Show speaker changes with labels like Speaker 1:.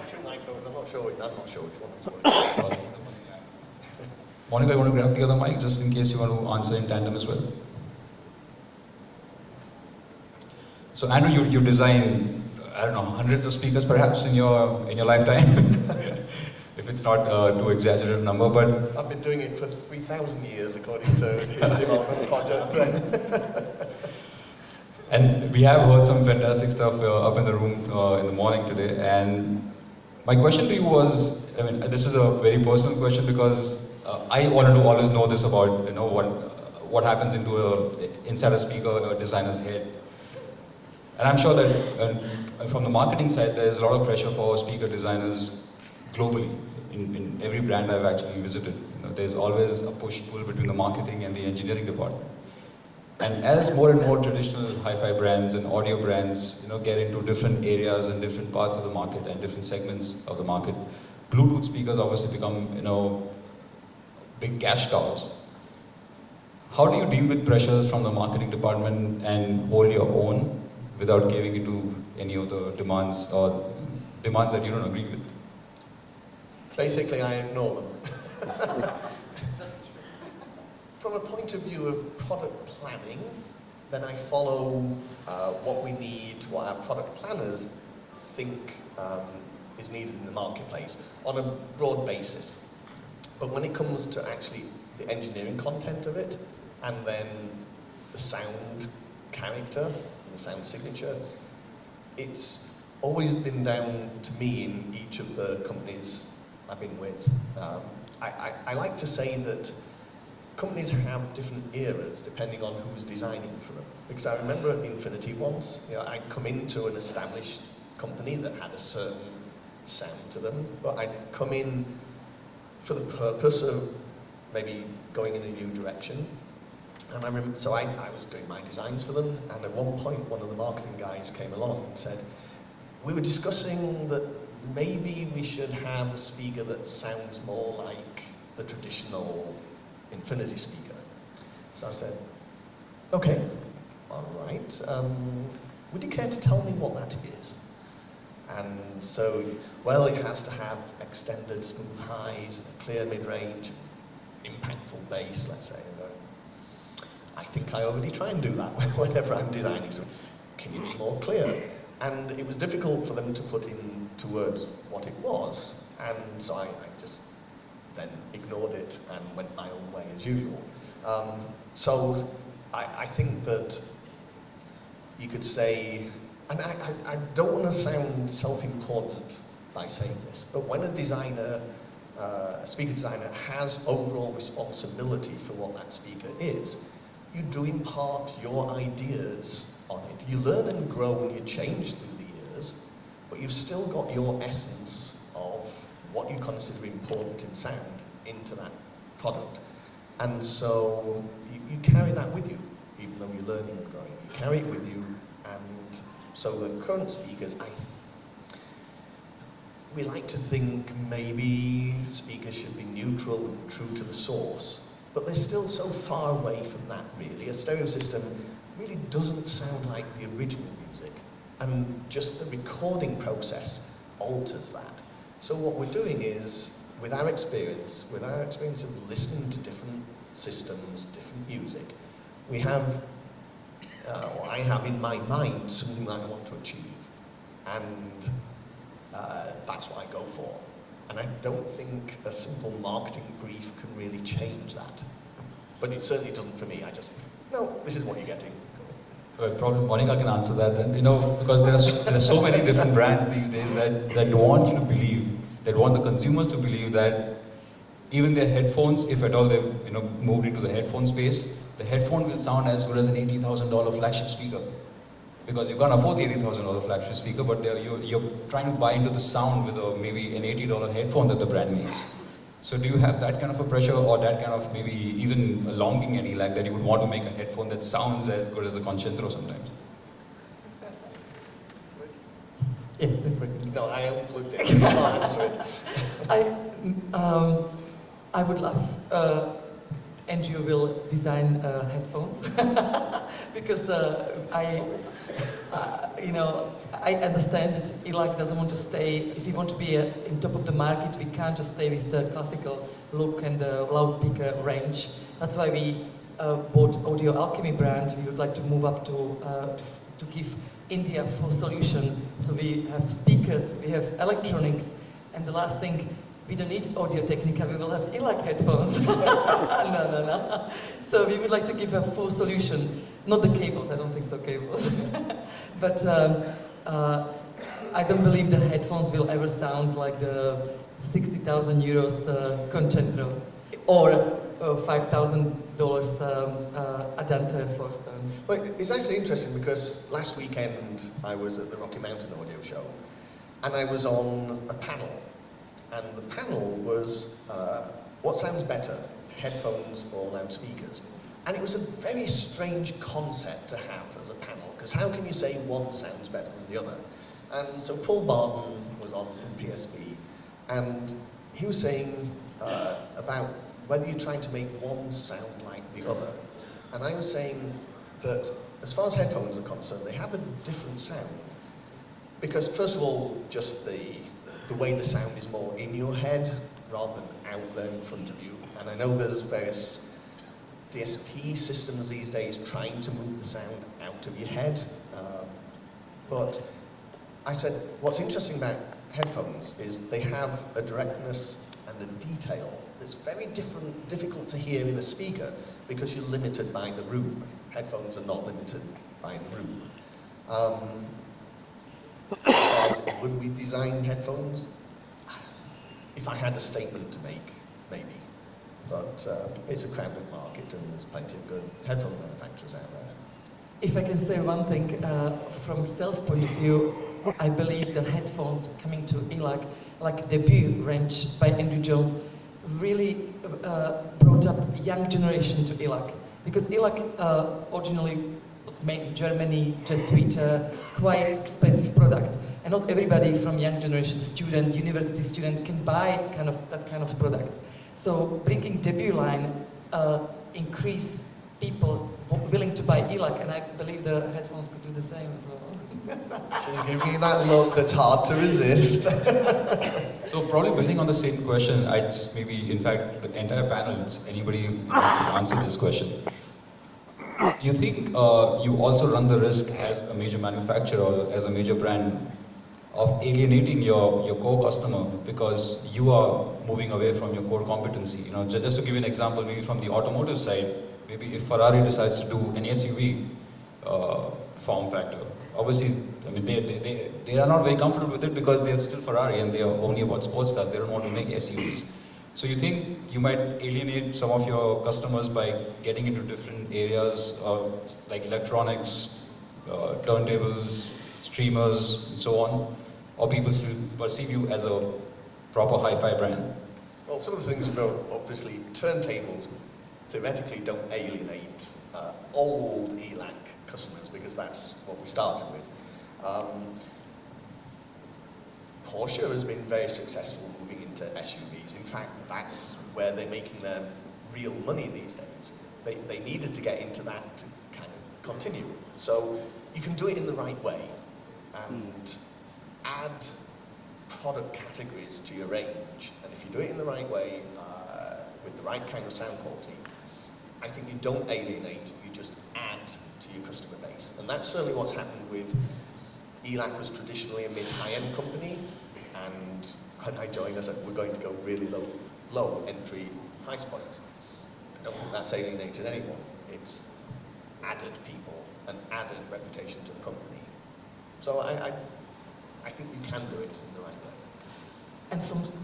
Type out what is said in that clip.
Speaker 1: two microphones. I'm not sure which one it's working.
Speaker 2: Monika, you want to grab the other mic just in case you want to answer in tandem as well? So Andrew, you design, I don't know, hundreds of speakers perhaps in your lifetime, if it's not too exaggerated number. But
Speaker 1: I've been doing it for 3,000 years, according to his development project.
Speaker 2: And we have heard some fantastic stuff up in the room in the morning today. And my question to you was, I mean, this is a very personal question because I wanted to always know this about, what happens inside a speaker designer's head. And I'm sure that from the marketing side, there's a lot of pressure for speaker designers globally. In every brand I've actually visited, there's always a push-pull between the marketing and the engineering department. And as more and more traditional hi-fi brands and audio brands, get into different areas and different parts of the market and different segments of the market, Bluetooth speakers obviously become, big cash cows. How do you deal with pressures from the marketing department and hold your own without giving into any of the demands or demands that you don't agree with?
Speaker 1: Basically, I ignore them. From a point of view of product planning, then I follow what we need, what our product planners think is needed in the marketplace on a broad basis. But when it comes to actually the engineering content of it, and then the sound character, the sound signature, it's always been down to me in each of the companies I've been with. I like to say that companies have different eras depending on who's designing for them. Because I remember at Infinity once, I'd come into an established company that had a certain sound to them, but I'd come in for the purpose of maybe going in a new direction. And I remember, so I was doing my designs for them, and at one point one of the marketing guys came along and said, we were discussing that maybe we should have a speaker that sounds more like the traditional Infinity speaker. So I said, okay, all right, would you care to tell me what that is? And so, well, it has to have extended smooth highs, clear mid-range, impactful bass, let's say. I think I already try and do that whenever I'm designing, so can you be more clear? And it was difficult for them to put into words what it was, and so I just then ignored it and went my own way as usual. So I think that you could say, and I don't want to sound self-important by saying this, but when a designer, a speaker designer has overall responsibility for what that speaker is, you do impart your ideas on it. You learn and grow and you change through the years, but you've still got your essence of what you consider important in sound into that product. And so you carry that with you, even though you're learning and growing. You carry it with you, and so the current speakers, we like to think maybe speakers should be neutral and true to the source, but they're still so far away from that, really. A stereo system really doesn't sound like the original music, and just the recording process alters that. So what we're doing is, with our experience of listening to different systems, different music, we have, or I have in my mind something that I want to achieve, and that's what I go for. And I don't think a simple marketing brief can really change that. But it certainly doesn't for me. No, this is what you're getting.
Speaker 2: Probably Monika can answer that, and because there are so many different brands these days that want you to believe, that want the consumers to believe that even their headphones, if at all they've moved into the headphone space, the headphone will sound as good as an $80,000 flagship speaker. Because you can't afford the $80,000 flagship speaker, but you're trying to buy into the sound with maybe an $80 headphone that the brand makes. So do you have that kind of a pressure, or that kind of maybe even a longing at ELAC that you would want to make a headphone that sounds as good as a Concerto sometimes?
Speaker 3: Yeah, that's working.
Speaker 1: No, I unplugged it. I'll answer it.
Speaker 3: I would love Andrew will design headphones because I understand that ELAC doesn't want to stay. If we want to be in top of the market, we can't just stay with the classical look and the loudspeaker range. That's why we bought Audio Alchemy brand. We would like to move up to give India a full solution. So we have speakers, we have electronics, and the last thing, we don't need Audio Technica, we will have ELAC headphones. No. So we would like to give a full solution. Not the cables, I don't think so, cables. But I don't believe the headphones will ever sound like the 60,000 euros Concentro or $5,000 Adante Floorstone.
Speaker 1: Well, it's actually interesting because last weekend I was at the Rocky Mountain Audio Show and I was on a panel. And the panel was, what sounds better, headphones or loudspeakers? And it was a very strange concept to have as a panel, because how can you say one sounds better than the other? And so Paul Barton was on from PSB, and he was saying about whether you're trying to make one sound like the other. And I was saying that as far as headphones are concerned, they have a different sound. Because first of all, just the way the sound is more in your head rather than out there in front of you. And I know there's various DSP systems these days trying to move the sound out of your head. But I said, what's interesting about headphones is they have a directness and a detail that's very difficult to hear in a speaker because you're limited by the room. Headphones are not limited by the room. Would we design headphones? If I had a statement to make, maybe. But it's a crowded market and there's plenty of good headphone manufacturers out there.
Speaker 3: If I can say one thing, from a sales point of view, I believe the headphones coming to ELAC, like debut range by Andrew Jones, really brought up a young generation to ELAC. Because ELAC originally was made in Germany, Jet Tweeter, quite expensive product. And not everybody from young generation student, university student can buy that kind of product. So bringing debut line increase people willing to buy ELAC, and I believe the headphones could do the same as well.
Speaker 1: She's giving me that look that's hard to resist.
Speaker 2: So probably building on the same question, I just maybe, in fact, the entire panel, it's anybody who wants to answer this question. You think you also run the risk as a major manufacturer or as a major brand of alienating your core customer because you are moving away from your core competency? You know, just to give you an example, maybe from the automotive side, maybe if Ferrari decides to do an SUV form factor, obviously, I mean, they are not very comfortable with it because they are still Ferrari and they are only about sports cars. They don't want to make SUVs. So you think you might alienate some of your customers by getting into different areas like electronics, turntables, streamers, and so on? Or people still perceive you as a proper hi-fi brand?
Speaker 1: Well, some of the things, obviously, turntables theoretically don't alienate old ELAC customers because that's what we started with. Porsche has been very successful moving into SUVs. In fact, that's where they're making their real money these days. They needed to get into that to kind of continue. So you can do it in the right way and add product categories to your range. And if you do it in the right way, with the right kind of sound quality, I think you don't alienate, you just add to your customer base. And that's certainly what's happened with ELAC. Was traditionally a mid-high-end company, and when I joined, I said, we're going to go really low entry price points. I don't think that's alienated anyone. It's added people and added reputation to the company. So I think you can do it in the right way.
Speaker 3: And from